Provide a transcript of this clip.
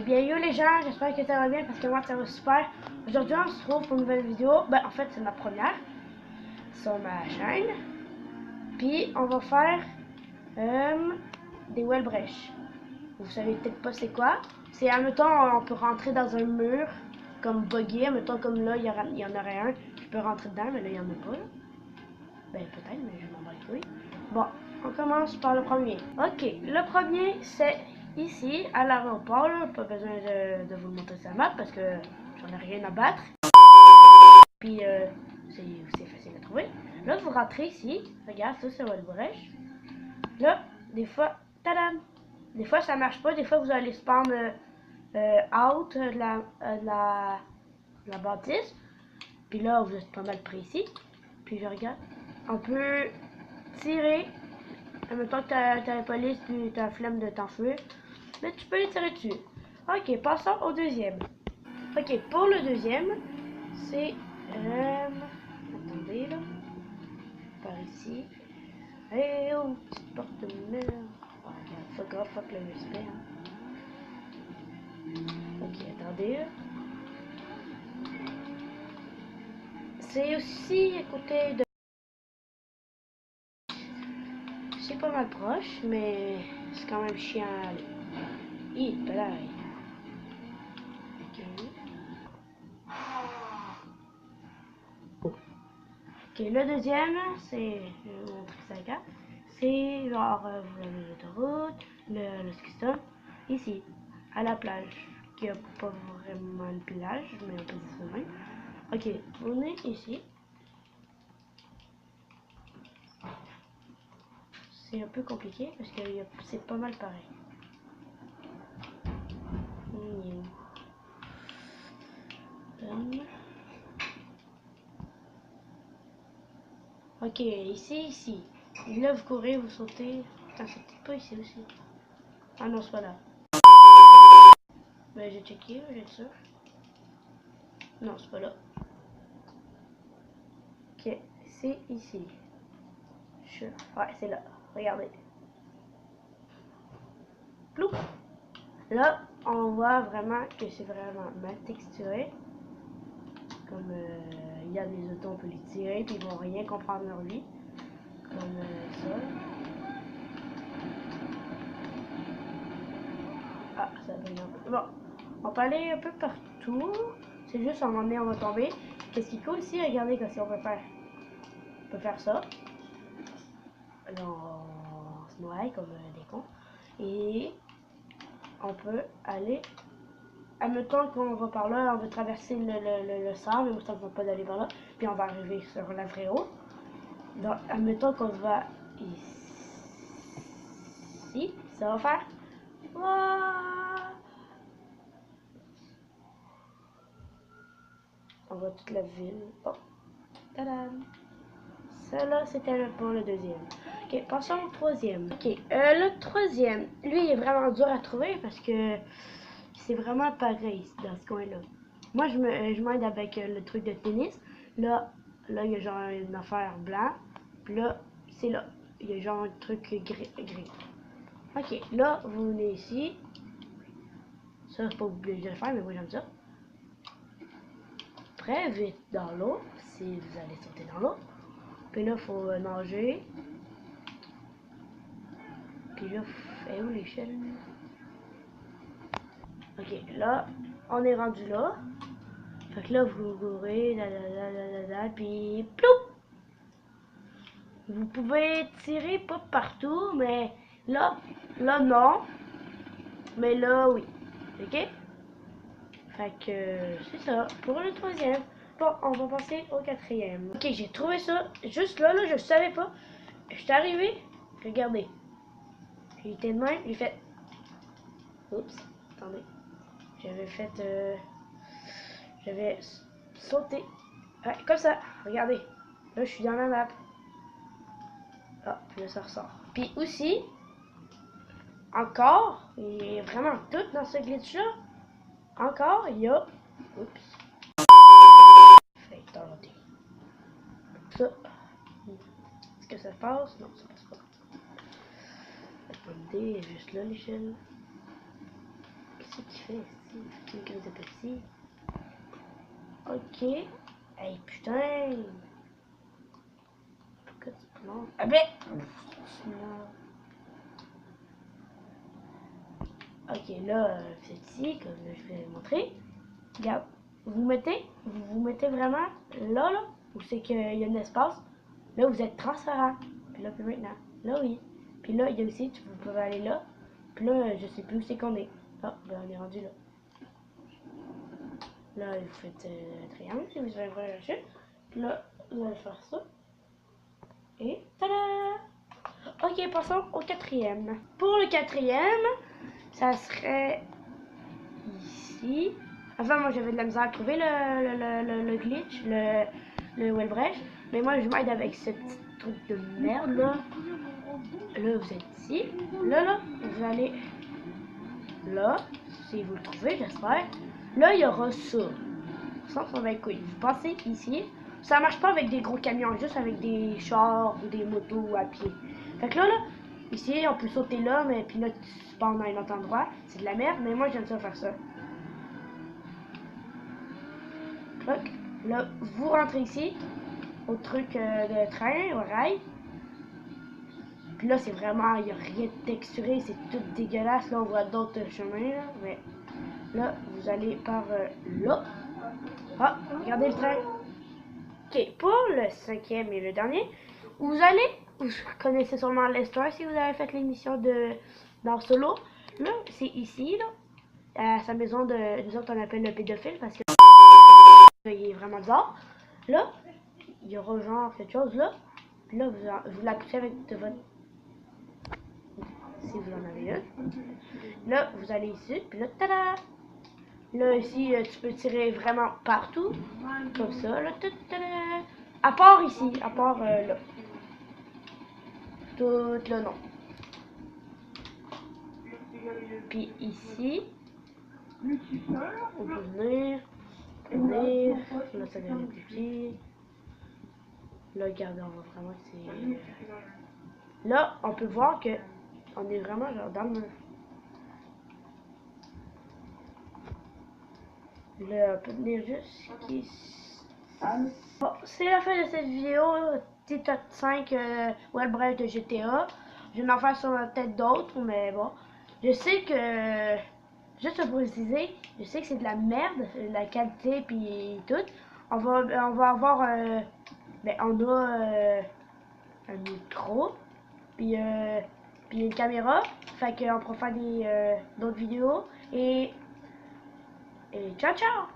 Eh bien yo les gens, j'espère que ça va bien parce que moi ça va super. Aujourd'hui on se retrouve pour une nouvelle vidéo. Ben en fait c'est ma première sur ma chaîne. Puis on va faire des well brèches. Vous savez peut-être pas c'est quoi. C'est admettons on peut rentrer dans un mur comme buggy, admettons comme là il y en aurait un. Je peux rentrer dedans mais là il y en a pas là. Ben peut-être mais je m'en bats les couilles. Bon, on commence par le premier. Ok, le premier c'est ici à l'aéroport. Pas besoin de vous le montrer sur la map parce que j'en ai rien à battre. Puis c'est facile à trouver. Là vous rentrez ici. Regarde, ça c'est votre brèche. Là, des fois, tadam! Des fois ça marche pas, des fois vous allez spawn out de la bâtisse. Puis là vous êtes pas mal précis. Puis je regarde. On peut tirer. Admettons que t'as la police puis t'as la flemme de t'enfuir. Mais tu peux les tirer dessus. Ok, passons au deuxième. Ok, pour le deuxième, c'est... attendez là. Par ici. Eh oh, petite porte de merde. Oh, regarde, fuck le respect. Hein. Ok, attendez là. C'est aussi à côté de... C'est pas mal proche, mais c'est quand même chiant à aller. Pareil. Ok, le deuxième, c'est, je vais vous montrer ça là. C'est genre, vous avez l'autoroute, le ski-stop, ici, à la plage, qui a pas vraiment une plage, mais on peut dire ça même. Ok, vous venez ici. C'est un peu compliqué parce que c'est pas mal pareil. Ok, ici. Et là, vous courez, vous sautez. Putain, c'est peut-être pas ici aussi. Ah non, c'est pas là. Ben, j'ai checké, j'ai sûr. Non, c'est pas là. Ok, c'est ici. Ouais, c'est là. Regardez. Ploup. Là, on voit vraiment que c'est vraiment mal texturé. Comme il y a des autos, on peut les tirer, puis ils vont rien comprendre leur vie. Comme ça. Ah, ça donne un peu. Bon, on peut aller un peu partout. C'est juste à un moment donné, on va tomber. Qu'est-ce qui est cool ici? Regardez si on peut faire. On peut faire ça. Là, on se noie comme des cons. Et on peut aller. Admettons qu'on va par là, on va traverser le sable, mais on ne va pas d'aller par là. Puis on va arriver sur la vraie eau. Donc, admettons qu'on va ici. Ça va faire. On voit toute la ville. Oh, tadam! Ça là, c'était pour le deuxième. Ok, passons au troisième. Ok, le troisième, lui, il est vraiment dur à trouver parce que c'est vraiment pareil dans ce coin-là. Moi, je m'aide avec le truc de tennis. Là, il y a genre une affaire blanc. Puis là, c'est là. Il y a genre un truc gris. Ok, là, vous venez ici. Ça, c'est pas obligé de le faire, mais moi, j'aime ça. Très vite dans l'eau, si vous allez sauter dans l'eau. Puis là, il faut nager. Puis là, est où l'échelle? Ok, là, on est rendu là. Fait que là, vous courez, puis ploup! Vous pouvez tirer pas partout, mais là non. Mais là, oui. Ok? Fait que c'est ça pour le troisième. Bon, on va passer au quatrième. Ok, j'ai trouvé ça. Juste là, je savais pas. Je suis arrivé. Regardez. J'étais de même. J'ai fait. Oups. Attendez. J'avais sauté. Ouais, comme ça. Regardez. Là, je suis dans la map. Ah, puis là, ça ressort. Puis aussi, encore, il y a vraiment tout dans ce glitch-là. Encore, il y a... Oups. Fait tenter. Ça. Est-ce que ça passe? Non, ça passe pas. Attendez, juste là l'échelle. Qu'est-ce qu'il fait ici? C'est une crise de petit. Ok. Hey, putain! Pourquoi tu plantes? Ah ben! Ok, là, c'est ici, comme je vais montrer. Regarde, vous mettez vraiment là, où c'est qu'il y a un espace. Là, vous êtes transparent. Puis là, puis maintenant. Là, oui. Puis là, il y a aussi, vous pouvez aller là. Puis là, je sais plus où c'est qu'on est. Ah, ben on est rendu là. Là, vous faites un triangle si vous avez chercher. Puis là, vous allez faire ça. Et tada! Ok, passons au quatrième. Pour le quatrième, ça serait ici. Enfin, moi j'avais de la misère à trouver le glitch, le wellbrèche. Mais moi je m'aide avec ce petit truc de merde là. Là, vous êtes ici. Là, vous allez là, si vous le trouvez, j'espère. Là, il y aura ça. Ça va être cool. Vous passez ici. Ça marche pas avec des gros camions, juste avec des chars ou des motos à pied. Fait que là, ici, on peut sauter là, mais puis là, tu spawns dans un autre endroit. C'est de la merde, mais moi, j'aime ça faire ça. Donc, là, vous rentrez ici, au truc de train, au rail. Puis là, c'est vraiment, il n'y a rien de texturé, c'est tout dégueulasse. Là, on voit d'autres chemins, là, mais là, vous allez par là. Ah, regardez le train. Ok, pour le cinquième et le dernier, vous connaissez sûrement Lester si vous avez fait l'émission dans Solo. Là, c'est ici, là, à sa maison de, nous autres on appelle le pédophile parce que il est vraiment bizarre. Là, il y aura genre quelque chose là. Puis là, vous la poussez avec de votre, si vous en avez une. Là, vous allez ici, puis là, tada! Là, ici, tu peux tirer vraiment partout, comme ça, là, tada! À part ici, à part là. Tout le nom. Puis ici, on peut venir, là ça devient plus petit. Là, regardez, on voit vraiment que c'est... Là, on peut voir que on est vraiment genre dans le mur. Là, on peut venir jusqu'ici. Bon, c'est la fin de cette vidéo, petit top 5 wellbrèche de GTA. Je vais en faire sur peut-être d'autres, mais bon. Je sais que, juste pour préciser, je sais que c'est de la merde, la qualité puis tout. On va avoir, ben on a un micro, puis une caméra, fait qu'on pourra faire d'autres vidéos et ciao ciao!